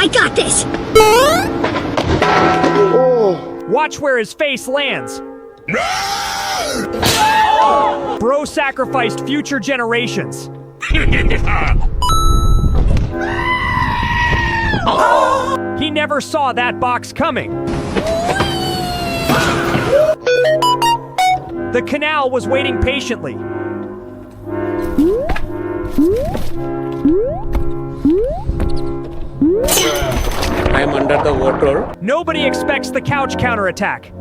I got this! Watch where his face lands. Bro sacrificed future generations. He never saw that box coming. The canal was waiting patiently. I am under the water. Nobody expects the couch counterattack.